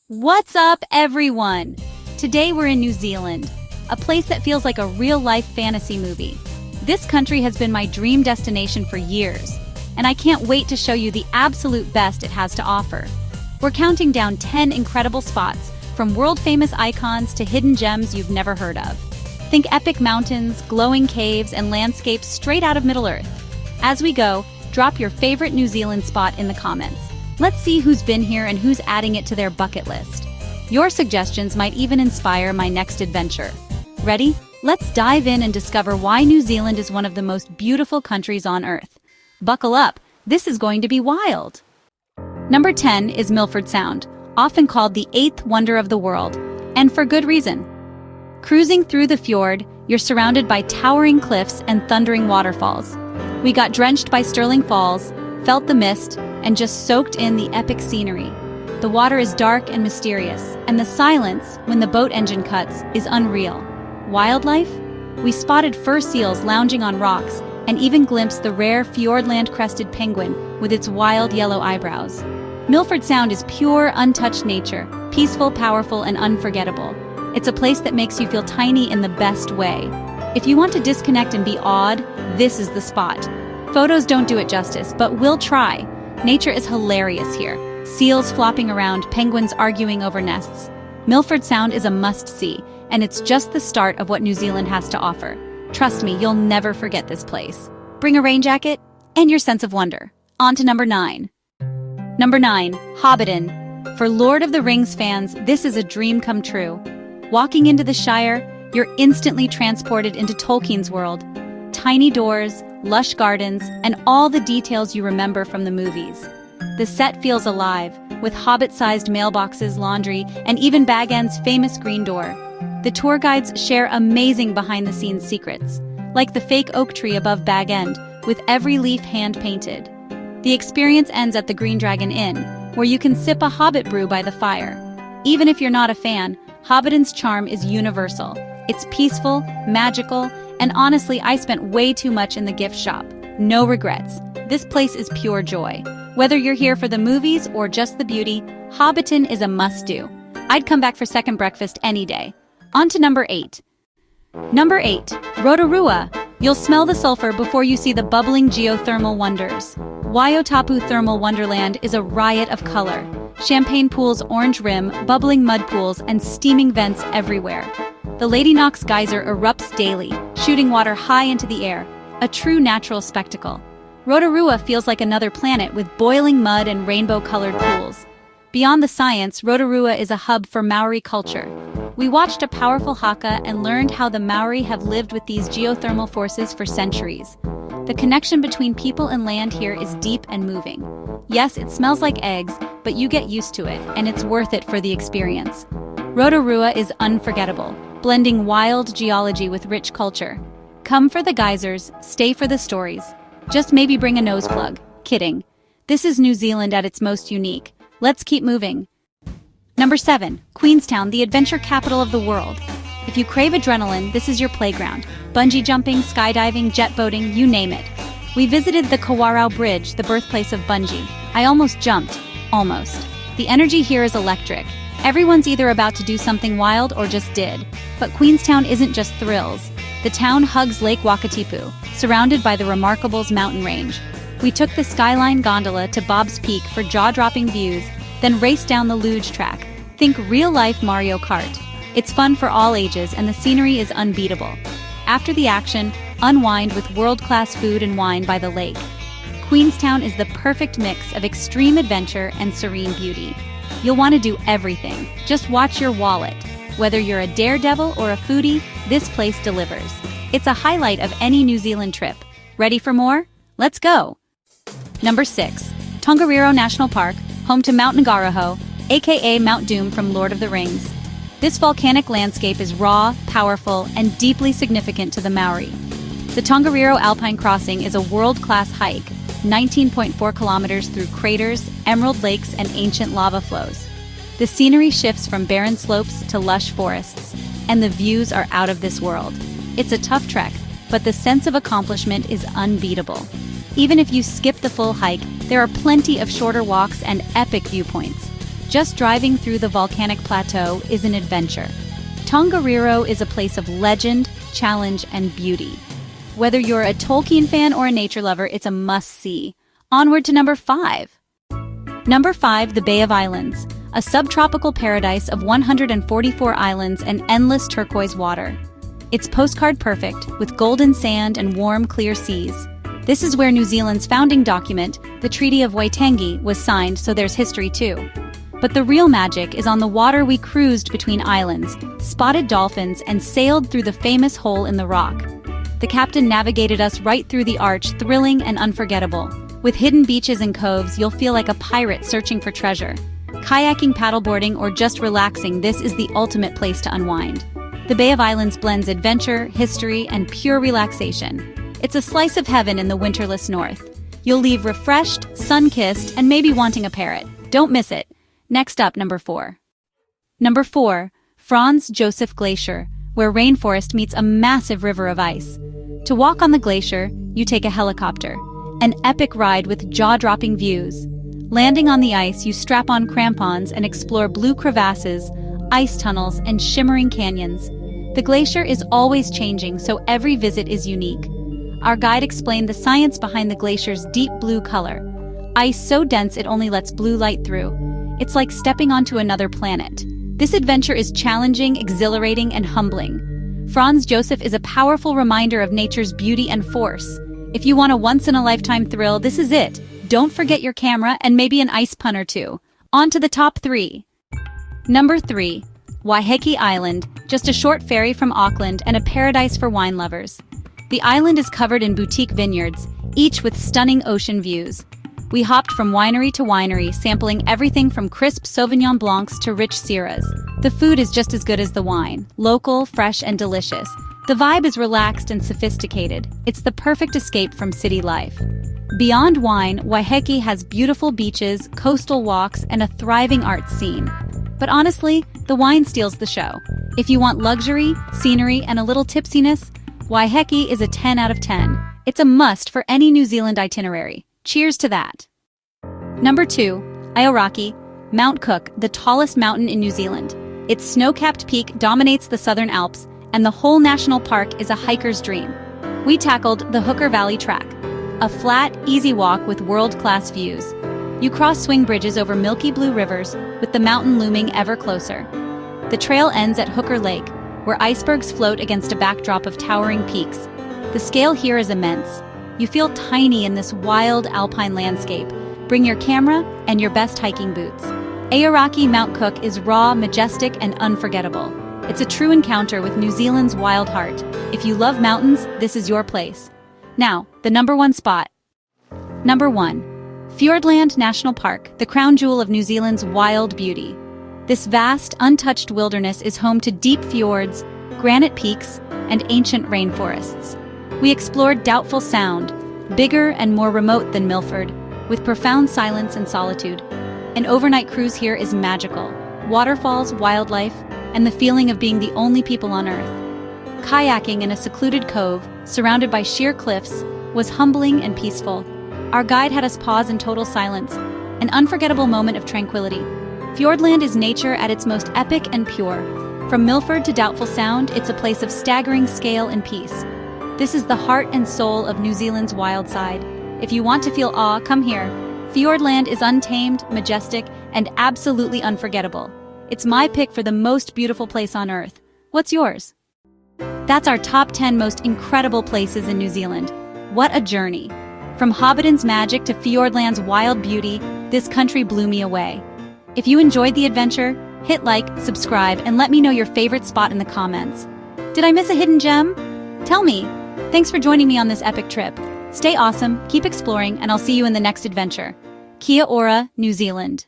What's up, everyone? Today we're in New Zealand, a place that feels like a real-life fantasy movie. This country has been my dream destination for years, and I can't wait to show you the absolute best it has to offer. We're counting down 10 incredible spots, from world-famous icons to hidden gems you've never heard of. Think epic mountains, glowing caves, and landscapes straight out of Middle-earth. As we go, drop your favorite New Zealand spot in the comments. Let's see who's been here and who's adding it to their bucket list. Your suggestions might even inspire my next adventure. Ready? Let's dive in and discover why New Zealand is one of the most beautiful countries on Earth. Buckle up, this is going to be wild. Number 10 is Milford Sound, often called the 8th wonder of the world, and for good reason. Cruising through the fjord, you're surrounded by towering cliffs and thundering waterfalls. We got drenched by Stirling Falls, felt the mist, and just soaked in the epic scenery. The water is dark and mysterious, and the silence, when the boat engine cuts, is unreal. Wildlife? We spotted fur seals lounging on rocks, and even glimpsed the rare fjordland-crested penguin with its wild yellow eyebrows. Milford Sound is pure, untouched nature, peaceful, powerful, and unforgettable. It's a place that makes you feel tiny in the best way. If you want to disconnect and be awed, this is the spot. Photos don't do it justice, but we'll try. Nature is hilarious here. Seals flopping around, penguins arguing over nests. Milford Sound is a must-see, and it's just the start of what New Zealand has to offer. Trust me, you'll never forget this place. Bring a rain jacket and your sense of wonder. On to number 9. Number 9, Hobbiton. For Lord of the Rings fans, this is a dream come true. Walking into the Shire, you're instantly transported into Tolkien's world. Tiny doors, lush gardens, and all the details you remember from the movies. The set feels alive, with hobbit-sized mailboxes, laundry, and even Bag End's famous green door. The tour guides share amazing behind-the-scenes secrets, like the fake oak tree above Bag End, with every leaf hand-painted. The experience ends at the Green Dragon Inn, where you can sip a hobbit brew by the fire. Even if you're not a fan, Hobbiton's charm is universal. It's peaceful, magical, and honestly, I spent way too much in the gift shop. No regrets. This place is pure joy. Whether you're here for the movies or just the beauty, Hobbiton is a must-do. I'd come back for second breakfast any day. On to number 8. Number 8, Rotorua. You'll smell the sulfur before you see the bubbling geothermal wonders. Waiotapu Thermal Wonderland is a riot of color. Champagne pools, orange rim, bubbling mud pools, and steaming vents everywhere. The Lady Knox geyser erupts daily, shooting water high into the air, a true natural spectacle. Rotorua feels like another planet with boiling mud and rainbow-colored pools. Beyond the science, Rotorua is a hub for Maori culture. We watched a powerful haka and learned how the Maori have lived with these geothermal forces for centuries. The connection between people and land here is deep and moving. Yes, it smells like eggs, but you get used to it, and it's worth it for the experience. Rotorua is unforgettable, blending wild geology with rich culture. Come for the geysers, stay for the stories. Just maybe bring a nose plug. Kidding. This is New Zealand at its most unique. Let's keep moving. Number 7, Queenstown, the adventure capital of the world. If you crave adrenaline, this is your playground. Bungee jumping, skydiving, jet boating, you name it. We visited the Kawarau Bridge, the birthplace of bungee. I almost jumped. Almost. The energy here is electric. Everyone's either about to do something wild or just did. But Queenstown isn't just thrills. The town hugs Lake Wakatipu, surrounded by the Remarkables mountain range. We took the Skyline gondola to Bob's Peak for jaw-dropping views, then raced down the luge track. Think real-life Mario Kart. It's fun for all ages and the scenery is unbeatable. After the action, unwind with world-class food and wine by the lake. Queenstown is the perfect mix of extreme adventure and serene beauty. You'll want to do everything. Just watch your wallet. Whether you're a daredevil or a foodie, this place delivers. It's a highlight of any New Zealand trip. Ready for more? Let's go! Number 6, Tongariro National Park, home to Mount Ngauruhoe, aka Mount Doom from Lord of the Rings. This volcanic landscape is raw, powerful, and deeply significant to the Maori. The Tongariro Alpine Crossing is a world-class hike, 19.4 kilometers through craters, emerald lakes, and ancient lava flows. The scenery shifts from barren slopes to lush forests, and the views are out of this world. It's a tough trek, but the sense of accomplishment is unbeatable. Even if you skip the full hike, there are plenty of shorter walks and epic viewpoints. Just driving through the volcanic plateau is an adventure. Tongariro is a place of legend, challenge, and beauty. Whether you're a Tolkien fan or a nature lover, it's a must-see. Onward to number 5. Number 5, the Bay of Islands, a subtropical paradise of 144 islands and endless turquoise water. It's postcard perfect, with golden sand and warm, clear seas. This is where New Zealand's founding document, the Treaty of Waitangi, was signed, so there's history too. But the real magic is on the water. We cruised between islands, spotted dolphins, and sailed through the famous hole in the rock. The captain navigated us right through the arch, thrilling and unforgettable. With hidden beaches and coves, you'll feel like a pirate searching for treasure. Kayaking, paddleboarding, or just relaxing, this is the ultimate place to unwind. The Bay of Islands blends adventure, history, and pure relaxation. It's a slice of heaven in the winterless north. You'll leave refreshed, sun-kissed, and maybe wanting a parrot. Don't miss it. Next up, number 4. Number 4, Franz Josef Glacier, where rainforest meets a massive river of ice. To walk on the glacier, you take a helicopter, an epic ride with jaw-dropping views. Landing on the ice, you strap on crampons and explore blue crevasses, ice tunnels, and shimmering canyons. The glacier is always changing, so every visit is unique. Our guide explained the science behind the glacier's deep blue color. Ice so dense it only lets blue light through. It's like stepping onto another planet. This adventure is challenging, exhilarating, and humbling. Franz Josef is a powerful reminder of nature's beauty and force. If you want a once-in-a-lifetime thrill, this is it. Don't forget your camera and maybe an ice pun or two. On to the top 3. Number 3, Waiheke Island, just a short ferry from Auckland and a paradise for wine lovers. The island is covered in boutique vineyards, each with stunning ocean views. We hopped from winery to winery, sampling everything from crisp Sauvignon Blancs to rich Syrahs. The food is just as good as the wine, local, fresh, and delicious. The vibe is relaxed and sophisticated. It's the perfect escape from city life. Beyond wine, Waiheke has beautiful beaches, coastal walks, and a thriving arts scene. But honestly, the wine steals the show. If you want luxury, scenery, and a little tipsiness, Waiheke is a 10 out of 10. It's a must for any New Zealand itinerary. Cheers to that! Number 2, Aoraki, Mount Cook, the tallest mountain in New Zealand. Its snow-capped peak dominates the Southern Alps, and the whole national park is a hiker's dream. We tackled the Hooker Valley Track, a flat, easy walk with world-class views. You cross swing bridges over milky blue rivers, with the mountain looming ever closer. The trail ends at Hooker Lake, where icebergs float against a backdrop of towering peaks. The scale here is immense. You feel tiny in this wild alpine landscape. Bring your camera and your best hiking boots. Aoraki Mount Cook is raw, majestic, and unforgettable. It's a true encounter with New Zealand's wild heart. If you love mountains, this is your place. Now, the number 1 spot. Number 1. Fiordland National Park, the crown jewel of New Zealand's wild beauty. This vast, untouched wilderness is home to deep fjords, granite peaks, and ancient rainforests. We explored Doubtful Sound, bigger and more remote than Milford, with profound silence and solitude. An overnight cruise here is magical. Waterfalls, wildlife, and the feeling of being the only people on Earth. Kayaking in a secluded cove, surrounded by sheer cliffs, was humbling and peaceful. Our guide had us pause in total silence, an unforgettable moment of tranquility. Fiordland is nature at its most epic and pure. From Milford to Doubtful Sound, it's a place of staggering scale and peace. This is the heart and soul of New Zealand's wild side. If you want to feel awe, come here. Fiordland is untamed, majestic, and absolutely unforgettable. It's my pick for the most beautiful place on Earth. What's yours? That's our top 10 most incredible places in New Zealand. What a journey! From Hobbiton's magic to Fiordland's wild beauty, this country blew me away. If you enjoyed the adventure, hit like, subscribe, and let me know your favorite spot in the comments. Did I miss a hidden gem? Tell me. Thanks for joining me on this epic trip. Stay awesome, keep exploring, and I'll see you in the next adventure. Kia ora, New Zealand.